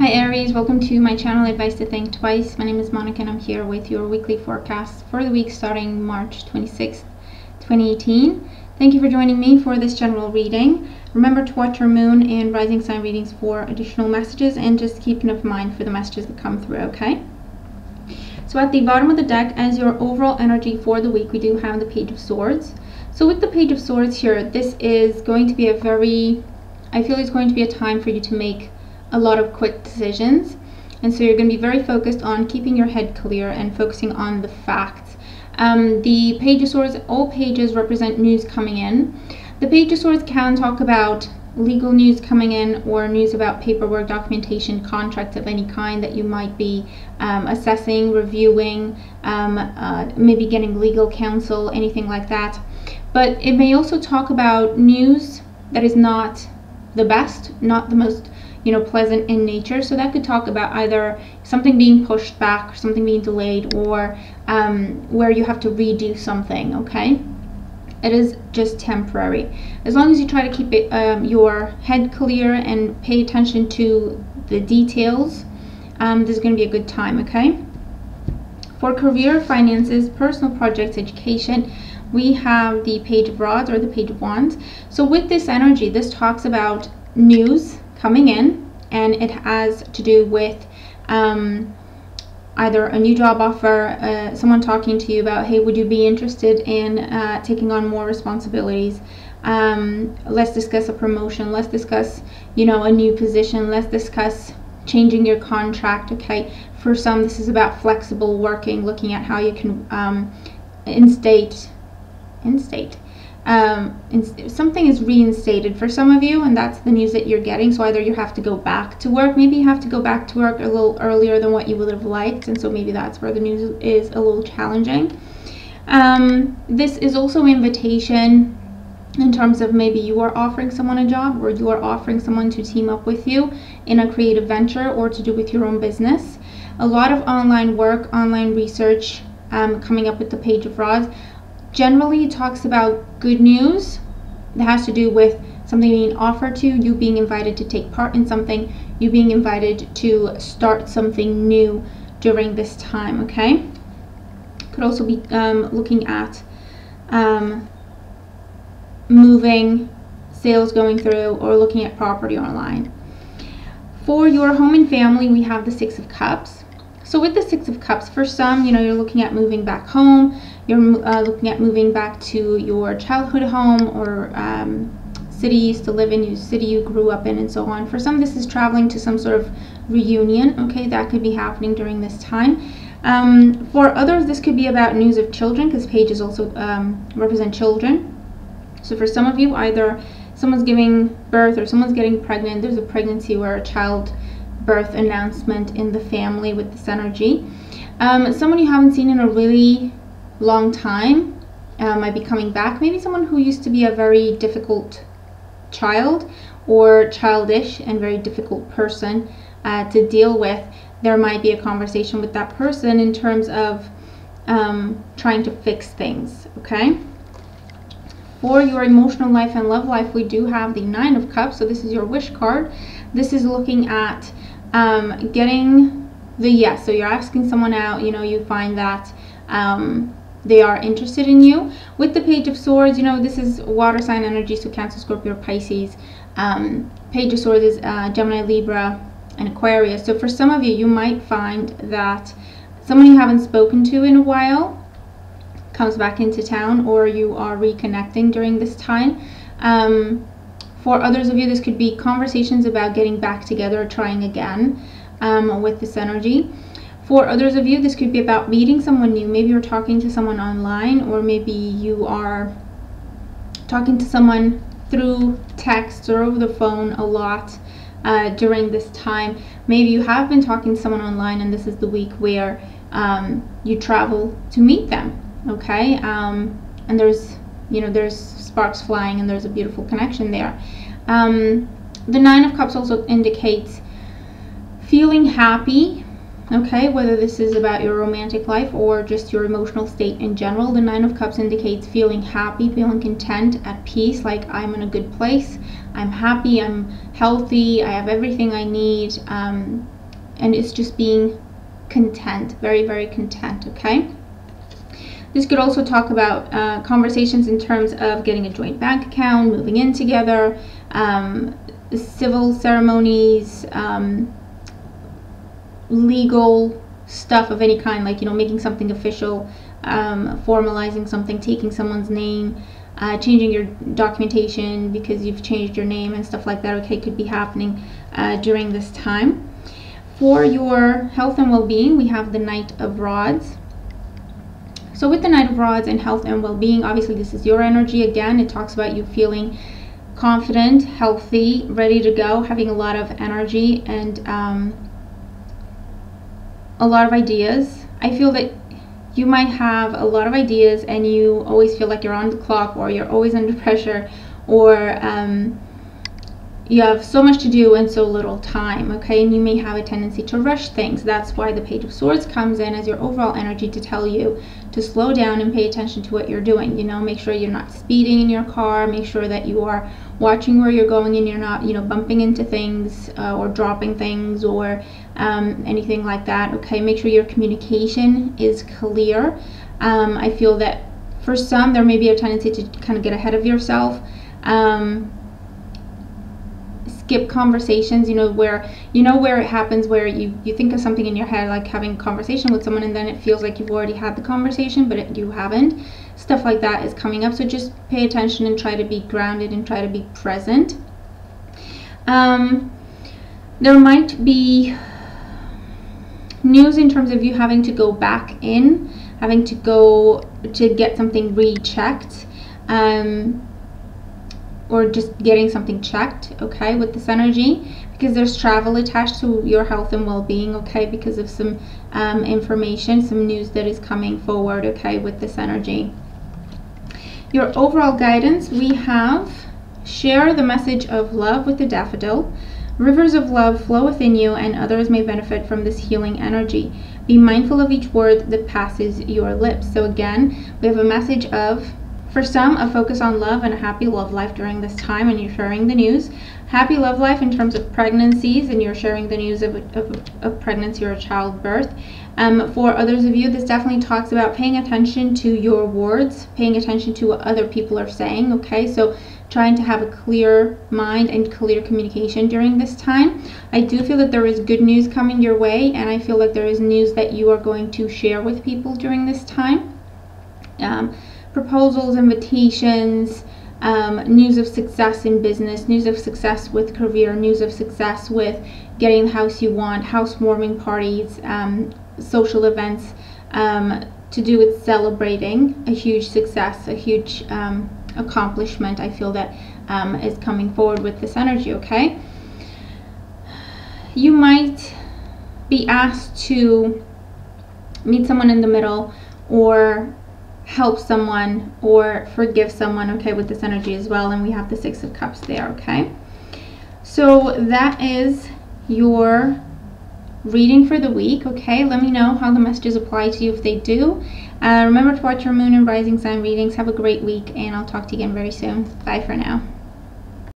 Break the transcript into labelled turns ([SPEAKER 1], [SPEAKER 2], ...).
[SPEAKER 1] Hi Aries, welcome to my channel Advice to Think Twice. My name is Monica and I'm here with your weekly forecast for the week starting March 26th, 2018. Thank you for joining me for this general reading. Remember to watch your moon and rising sign readings for additional messages, and just keep enough mind for the messages that come through, okay? So at the bottom of the deck, as your overall energy for the week, we do have the Page of Swords. So with the Page of Swords here, this is going to be I feel it's going to be a time for you to make a lot of quick decisions, and so you're going to be very focused on keeping your head clear and focusing on the facts. The Page of Swords, all pages represent news coming in. The Page of Swords can talk about legal news coming in, or news about paperwork, documentation, contracts of any kind that you might be assessing, reviewing, maybe getting legal counsel, anything like that. But it may also talk about news that is not the best, not the most pleasant in nature. So that could talk about either something being pushed back, or something being delayed, or where you have to redo something, okay? It is just temporary. As long as you try to keep it, your head clear and pay attention to the details, this is going to be a good time, okay? For career, finances, personal projects, education, we have the Page of Rods or the Page of Wands. So with this energy, this talks about news coming in, and it has to do with either a new job offer, someone talking to you about, hey, would you be interested in taking on more responsibilities? Let's discuss a promotion, let's discuss a new position, let's discuss changing your contract, okay? For some, this is about flexible working, looking at how you can something is reinstated for some of you, and that's the news that you're getting. So either you have to go back to work, maybe you have to go back to work a little earlier than what you would have liked, and so maybe that's where the news is a little challenging. This is also an invitation in terms of maybe you are offering someone a job, or you are offering someone to team up with you in a creative venture, or to do with your own business. A lot of online work, online research coming up with the Page of Rods. Generally, it talks about good news that has to do with something being offered to you, being invited to take part in something, you being invited to start something new during this time, okay? Could also be looking at moving, sales going through, or looking at property online. For your home and family, we have the Six of Cups. So with the Six of Cups, for some, you're looking at moving back home, you're looking at moving back to your childhood home, or city you used to live in, city you grew up in, and so on. For some, this is traveling to some sort of reunion, okay? That could be happening during this time. For others, this could be about news of children, because pages also represent children. So for some of you, either someone's giving birth or someone's getting pregnant, there's a pregnancy or a child birth announcement in the family with this energy. Someone you haven't seen in a really long time might be coming back. Maybe someone who used to be a very difficult child, or childish and very difficult person to deal with. There might be a conversation with that person in terms of trying to fix things, okay? For your emotional life and love life, we do have the Nine of Cups. So this is your wish card. This is looking at getting the yes. So you're asking someone out, you find that they are interested in you. With the Page of Swords, this is water sign energy, so Cancer, Scorpio, Pisces. Page of Swords is Gemini, Libra, and Aquarius. So for some of you, you might find that someone you haven't spoken to in a while comes back into town, or you are reconnecting during this time. For others of you, this could be conversations about getting back together or trying again with this energy. For others of you, this could be about meeting someone new. Maybe you're talking to someone online, or maybe you are talking to someone through text or over the phone a lot during this time. Maybe you have been talking to someone online, and this is the week where you travel to meet them, okay? And there's sparks flying, and there's a beautiful connection there. The Nine of Cups also indicates feeling happy okay, whether this is about your romantic life or just your emotional state in general. The Nine of Cups indicates feeling happy, feeling content, at peace, like I'm in a good place, I'm happy, I'm healthy, I have everything I need, and it's just being content, very, very content, okay? This could also talk about conversations in terms of getting a joint bank account, moving in together, civil ceremonies, legal stuff of any kind, like, you know, making something official, formalizing something, taking someone's name, changing your documentation because you've changed your name and stuff like that, okay, could be happening during this time. For your health and well-being, we have the Knight of Rods. So with the Knight of Rods and health and well-being, obviously this is your energy. Again, it talks about you feeling confident, healthy, ready to go, having a lot of energy and a lot of ideas. I feel that you might have a lot of ideas and you always feel like you're on the clock, or you're always under pressure, or you have so much to do and so little time, okay? And you may have a tendency to rush things. That's why the Page of Swords comes in as your overall energy to tell you to slow down and pay attention to what you're doing. You know, make sure you're not speeding in your car, make sure that you are watching where you're going and you're not, you know, bumping into things or dropping things or anything like that, okay? Make sure your communication is clear. I feel that for some, there may be a tendency to kind of get ahead of yourself. Skip conversations, where it happens where you think of something in your head, like having a conversation with someone, and then it feels like you've already had the conversation, but you haven't. Stuff like that is coming up, so just pay attention and try to be grounded and try to be present. There might be news in terms of you having to go back in, having to go to get something rechecked, or just getting something checked, okay, with this energy, because there's travel attached to your health and well-being, okay, because of some information, some news that is coming forward, okay, with this energy. Your overall guidance, we have: share the message of love with the daffodil. Rivers of love flow within you, and others may benefit from this healing energy. Be mindful of each word that passes your lips. So again, we have a message of, for some, a focus on love and a happy love life during this time, and you're sharing the news. Happy love life in terms of pregnancies, and you're sharing the news of pregnancy or childbirth. For others of you, this definitely talks about paying attention to your words, paying attention to what other people are saying, okay? So trying to have a clear mind and clear communication during this time. I do feel that there is good news coming your way, and I feel like there is news that you are going to share with people during this time. Proposals, invitations, news of success in business, news of success with career, news of success with getting the house you want, housewarming parties, social events to do with celebrating a huge success, a huge accomplishment. I feel that is coming forward with this energy, okay? You might be asked to meet someone in the middle, or help someone, or forgive someone, okay, with this energy as well. And we have the Six of Cups there, okay? So that is your reading for the week, okay? Let me know how the messages apply to you if they do. Remember to watch your moon and rising sign readings. Have a great week, and I'll talk to you again very soon. Bye for now.